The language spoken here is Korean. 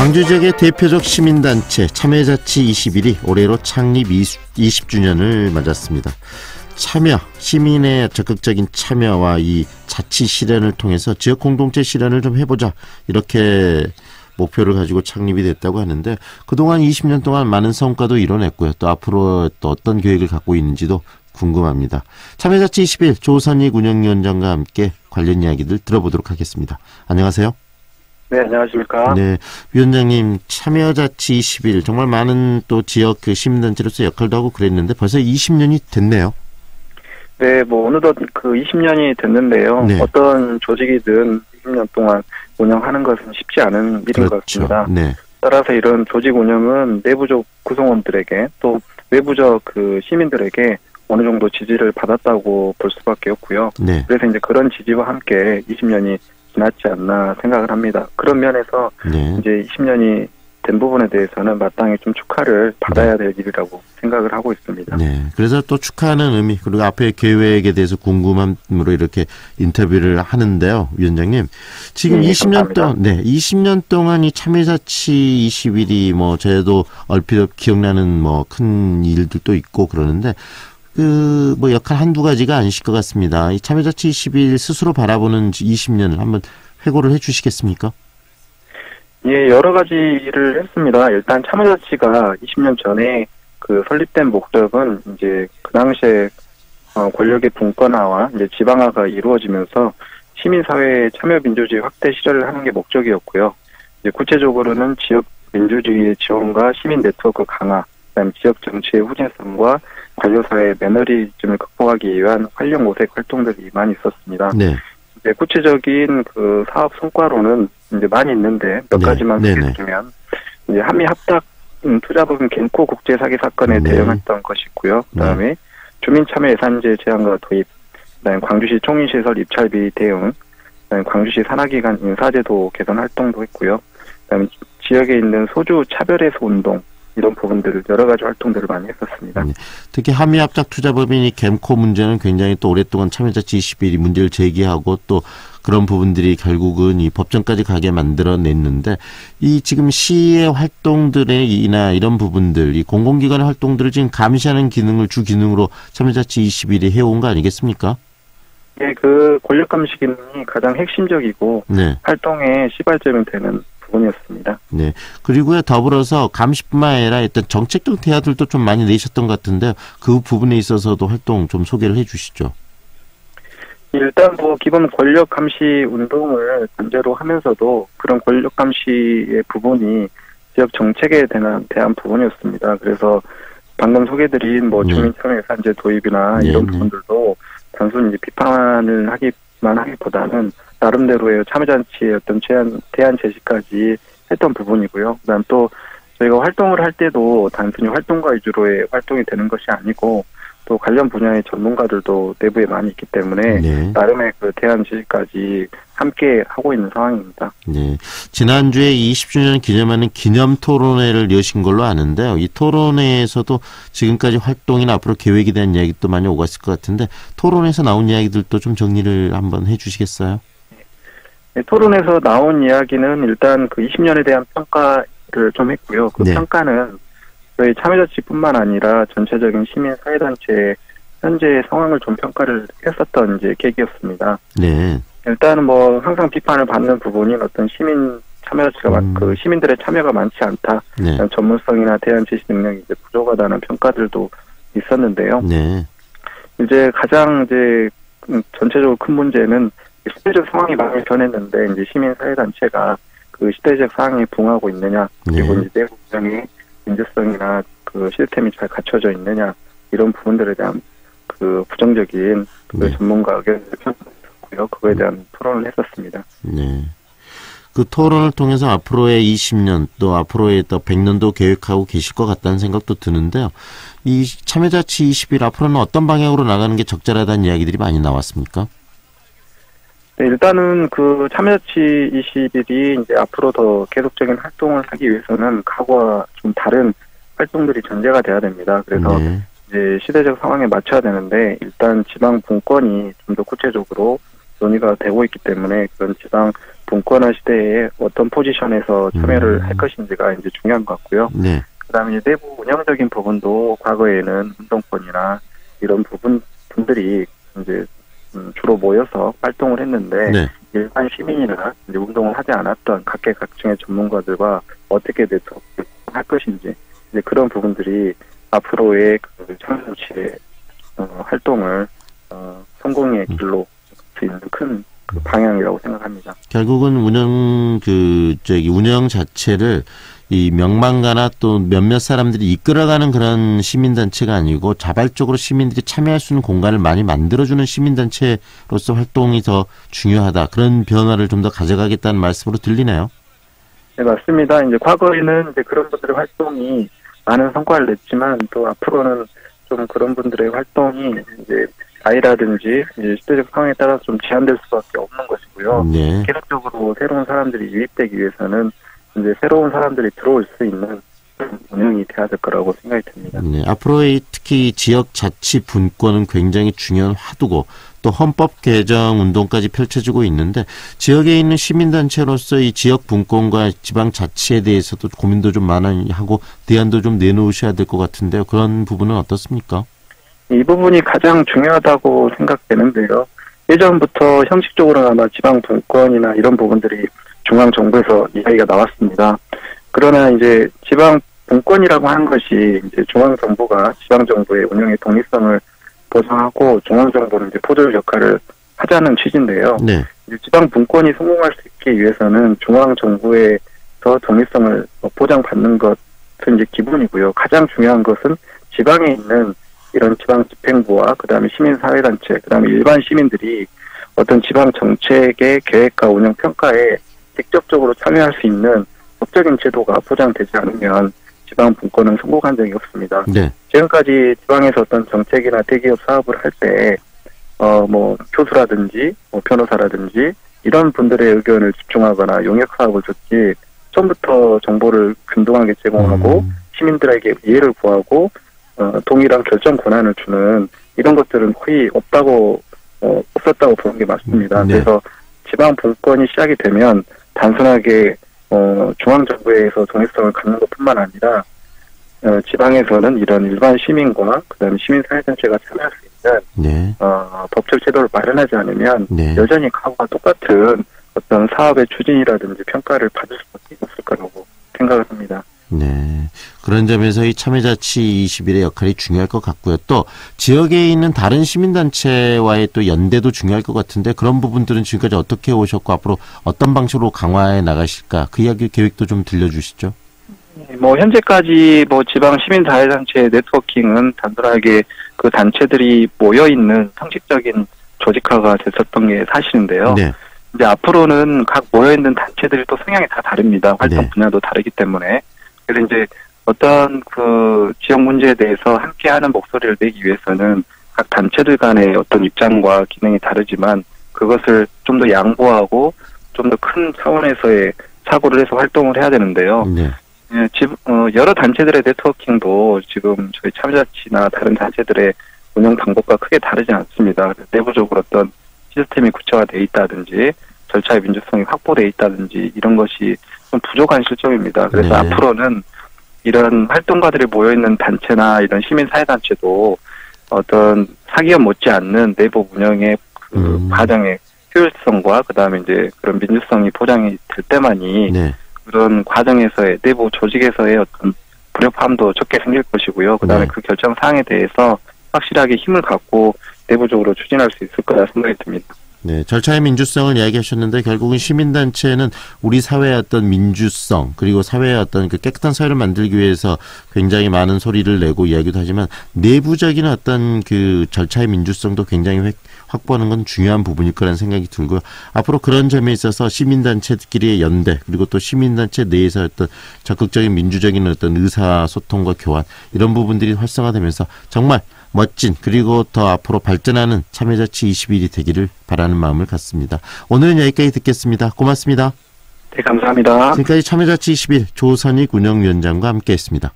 광주 지역의 대표적 시민단체 참여자치 21이 올해로 창립 20주년을 맞았습니다. 참여, 시민의 적극적인 참여와 이 자치 실현을 통해서 지역 공동체 실현을 좀 해보자, 이렇게 목표를 가지고 창립이 됐다고 하는데, 그동안 20년 동안 많은 성과도 이뤄냈고요. 또 앞으로 또 어떤 계획을 갖고 있는지도 궁금합니다. 참여자치 21 조선익 운영위원장과 함께 관련 이야기들 들어보도록 하겠습니다. 안녕하세요. 네, 안녕하십니까. 네, 위원장님, 참여자치 21 정말 많은 또 지역 그 시민단체로서 역할도 하고 그랬는데 벌써 20년이 됐네요. 네, 어느덧 20년이 됐는데요. 네. 어떤 조직이든 20년 동안 운영하는 것은 쉽지 않은 일인 것 같습니다. 네. 따라서 이런 조직 운영은 내부적 구성원들에게 또 외부적 시민들에게 어느 정도 지지를 받았다고 볼 수밖에 없고요. 네. 그래서 이제 그런 지지와 함께 20년이 지났지 않나 생각을 합니다. 그런 면에서 네. 이제 20년이 된 부분에 대해서는 마땅히 좀 축하를 받아야 될 일이라고 생각을 하고 있습니다. 네. 그래서 또 축하하는 의미, 그리고 앞에 계획에 대해서 궁금함으로 이렇게 인터뷰를 하는데요, 위원장님. 지금 20년 동안, 20년 동안 이 참여자치 21이 저도 얼핏 기억나는 큰 일들도 있고 그러는데, 역할 한두 가지가 아니실 것 같습니다. 이 참여자치 21 스스로 바라보는 20년을 한번 회고를 해 주시겠습니까? 예, 여러 가지 일을 했습니다. 일단 참여자치가 20년 전에 설립된 목적은 이제 그 당시에 권력의 분권화와 이제 지방화가 이루어지면서 시민사회의 참여민주주의 확대 실현을 하는 게 목적이었고요. 이제 구체적으로는 지역 민주주의의 지원과 시민 네트워크 강화, 그다음 지역 정치의 후진성과 관료사회의 매너리즘을 극복하기 위한 활력 모색 활동들이 많이 있었습니다. 네. 이제 구체적인 사업 성과로는 이제 많이 있는데 몇 가지만 소개해드리면, 이제 한미 합작 투자법인 겐코 국제 사기 사건에 대응했던 것이 있고요. 그다음에 주민 참여 예산제 제한과 도입, 그다음에 광주시 총인시설 입찰비 대응, 그다음에 광주시 산하기관 인사제도 개선 활동도 했고요. 그다음에 지역에 있는 소주 차별해소 운동, 이런 부분들을 여러 가지 활동들을 많이 했었습니다. 특히 한미합작투자법인이 겜코 문제는 굉장히 또 오랫동안 참여자치 21이 문제를 제기하고 또 그런 부분들이 결국은 이 법정까지 가게 만들어냈는데, 이 지금 시의 활동들이나 이런 부분들, 이 공공기관의 활동들을 지금 감시하는 기능을 주 기능으로 참여자치 21이 해온 거 아니겠습니까? 네, 권력 감시 기능이 가장 핵심적이고 활동의 시발점이 되는 부분이었습니다. 네. 그리고요, 더불어서 감시뿐만 아니라 일단 정책적 대안들도 좀 많이 내셨던 것 같은데요. 그 부분에 있어서도 활동 좀 소개를 해 주시죠. 일단 기본 권력 감시 운동을 전제로 하면서도 그런 권력 감시의 부분이 지역 정책에 대한 부분이었습니다. 그래서 방금 소개드린 주민 참여 예산제 도입이나 이런 부분들도 단순히 비판을 하기만 하기보다는 나름대로의 참여자치의 어떤 대안 제시까지 했던 부분이고요. 그다음 또 저희가 활동을 할 때도 단순히 활동가 위주로의 활동이 되는 것이 아니고, 또 관련 분야의 전문가들도 내부에 많이 있기 때문에 나름의 대안 제시까지 함께 하고 있는 상황입니다. 네. 지난주에 20주년 기념하는 기념 토론회를 여신 걸로 아는데요. 이 토론회에서도 지금까지 활동이나 앞으로 계획에 대한 이야기도 많이 오갔을 것 같은데, 토론에서 나온 이야기들도 좀 정리를 한번 해 주시겠어요? 네, 토론에서 나온 이야기는 일단 20년에 대한 평가를 좀 했고요. 평가는 저희 참여자치뿐만 아니라 전체적인 시민 사회단체의 현재 상황을 좀 평가를 했었던 이제 계기였습니다. 네. 일단은 항상 비판을 받는 부분인 어떤 시민 참여자치가 시민들의 참여가 많지 않다, 전문성이나 대안 제시 능력이 이제 부족하다는 평가들도 있었는데요. 이제 가장 전체적으로 큰 문제는 시대적 상황이 많이 변했는데 이제 시민 사회단체가 시대적 상황에 부응하고 있느냐, 그리고 이제 내부 운영의 민주성이나 시스템이 잘 갖춰져 있느냐, 이런 부분들에 대한 부정적인 전문가 의견을 표현했고요. 그거에 대한 토론을 했었습니다. 네. 그 토론을 통해서 앞으로의 20년 또 앞으로의 또 100년도 계획하고 계실 것 같다는 생각도 드는데요. 이 참여자치 21 앞으로는 어떤 방향으로 나가는 게 적절하다는 이야기들이 많이 나왔습니까? 네, 일단은 참여자치 21이 이제 앞으로 더 계속적인 활동을 하기 위해서는 과거와 좀 다른 활동들이 전제가 돼야 됩니다. 그래서 이제 시대적 상황에 맞춰야 되는데, 일단 지방 분권이 좀 더 구체적으로 논의가 되고 있기 때문에 그런 지방 분권화 시대에 어떤 포지션에서 참여를 할 것인지가 이제 중요한 것 같고요. 네. 그다음에 이제 내부 운영적인 부분도 과거에는 운동권이나 이런 분들이 이제 주로 모여서 활동을 했는데 네. 일반 시민이나 이제 운동을 하지 않았던 각계각층의 전문가들과 어떻게 네트워크를 할 것인지 이제 그런 부분들이 앞으로의 그 참여정치의 활동을 성공의 길로 갈 수 있는 큰 그 방향이라고 생각합니다. 결국은 운영 자체를 이 명망가나 또 몇몇 사람들이 이끌어가는 그런 시민단체가 아니고 자발적으로 시민들이 참여할 수 있는 공간을 많이 만들어주는 시민단체로서 활동이 더 중요하다. 그런 변화를 좀 더 가져가겠다는 말씀으로 들리나요? 네, 맞습니다. 이제 과거에는 이제 그런 분들의 활동이 많은 성과를 냈지만 또 앞으로는 좀 그런 분들의 활동이 이제 나이라든지 이제 시대적 상황에 따라서 좀 제한될 수밖에 없는 것이고요. 네. 계속적으로 새로운 사람들이 유입되기 위해서는 이제 새로운 사람들이 들어올 수 있는 운영이 돼야 될 거라고 생각이 듭니다. 네. 앞으로의 특히 지역 자치 분권은 굉장히 중요한 화두고 또 헌법 개정 운동까지 펼쳐지고 있는데 지역에 있는 시민단체로서 이 지역 분권과 지방 자치에 대해서도 고민도 좀 많이 하고 대안도 좀 내놓으셔야 될 것 같은데요. 그런 부분은 어떻습니까? 이 부분이 가장 중요하다고 생각되는데요. 예전부터 형식적으로나마 지방 분권이나 이런 부분들이 중앙 정부에서 이야기가 나왔습니다. 그러나 이제 지방 분권이라고 하는 것이 이제 중앙 정부가 지방 정부의 운영의 독립성을 보장하고 중앙 정부는 이제 포괄 역할을 하자는 취지인데요. 네. 이제 지방 분권이 성공할 수 있기 위해서는 중앙 정부에서 독립성을 보장받는 것은 이제 기본이고요. 가장 중요한 것은 지방에 있는 이런 지방 집행부와 그다음에 시민사회단체, 그다음에 일반 시민들이 어떤 지방 정책의 계획과 운영 평가에 직접적으로 참여할 수 있는 법적인 제도가 보장되지 않으면 지방 분권은 성공한 적이 없습니다. 네. 지금까지 지방에서 어떤 정책이나 대기업 사업을 할 때, 교수라든지, 변호사라든지, 이런 분들의 의견을 집중하거나 용역 사업을 줬지, 처음부터 정보를 균등하게 제공하고, 시민들에게 이해를 구하고, 동일한 결정 권한을 주는 이런 것들은 거의 없었다고 보는 게 맞습니다. 네. 그래서 지방 분권이 시작이 되면 단순하게 중앙정부에서 독립성을 갖는 것뿐만 아니라 지방에서는 이런 일반 시민과 그다음에 시민사회단체가 참여할 수 있는 네. 법적 제도를 마련하지 않으면 네. 여전히 과거와 똑같은 어떤 사업의 추진이라든지 평가를 받을 수밖에 없을 거라고 생각을 합니다. 네. 그런 점에서 이 참여자치 21의 역할이 중요할 것 같고요. 또 지역에 있는 다른 시민단체와의 또 연대도 중요할 것 같은데 그런 부분들은 지금까지 어떻게 오셨고 앞으로 어떤 방식으로 강화해 나가실까? 그 이야기 계획도 좀 들려주시죠. 현재까지 지방 시민사회단체의 네트워킹은 단순하게 그 단체들이 모여있는 형식적인 조직화가 됐었던 게 사실인데요. 네. 이제 앞으로는 각 모여있는 단체들이 또 성향이 다 다릅니다. 활동 네. 분야도 다르기 때문에. 그래서 이제 어떤 그 지역 문제에 대해서 함께하는 목소리를 내기 위해서는 각 단체들 간의 어떤 입장과 기능이 다르지만 그것을 좀 더 양보하고 좀 더 큰 차원에서의 사고를 해서 활동을 해야 되는데요. 네. 여러 단체들의 네트워킹도 지금 저희 참여자치나 다른 단체들의 운영 방법과 크게 다르지 않습니다. 내부적으로 어떤 시스템이 구체화되어 있다든지 절차의 민주성이 확보되어 있다든지 이런 것이 좀 부족한 실정입니다. 그래서 네. 앞으로는 이런 활동가들이 모여있는 단체나 이런 시민사회단체도 어떤 사기업 못지않는 내부 운영의 그 과정의 효율성과 그다음에 이제 그런 민주성이 보장이 될 때만이 네. 그런 과정에서의 내부 조직에서의 어떤 불협화음도 적게 생길 것이고요. 그다음에 네. 그 결정 사항에 대해서 확실하게 힘을 갖고 내부적으로 추진할 수 있을 거라 생각이 듭니다. 네, 절차의 민주성을 이야기하셨는데 결국은 시민단체는 우리 사회의 어떤 민주성 그리고 사회의 어떤 그 깨끗한 사회를 만들기 위해서 굉장히 많은 소리를 내고 이야기도 하지만 내부적인 어떤 그 절차의 민주성도 굉장히 확보하는 건 중요한 부분일 거라는 생각이 들고요. 앞으로 그런 점에 있어서 시민단체들끼리의 연대 그리고 또 시민단체 내에서 어떤 적극적인 민주적인 어떤 의사소통과 교환 이런 부분들이 활성화되면서 정말 멋진 그리고 더 앞으로 발전하는 참여자치 21이 되기를 바라는 마음을 갖습니다. 오늘은 여기까지 듣겠습니다. 고맙습니다. 네, 감사합니다. 지금까지 참여자치 21 조선익 운영위원장과 함께했습니다.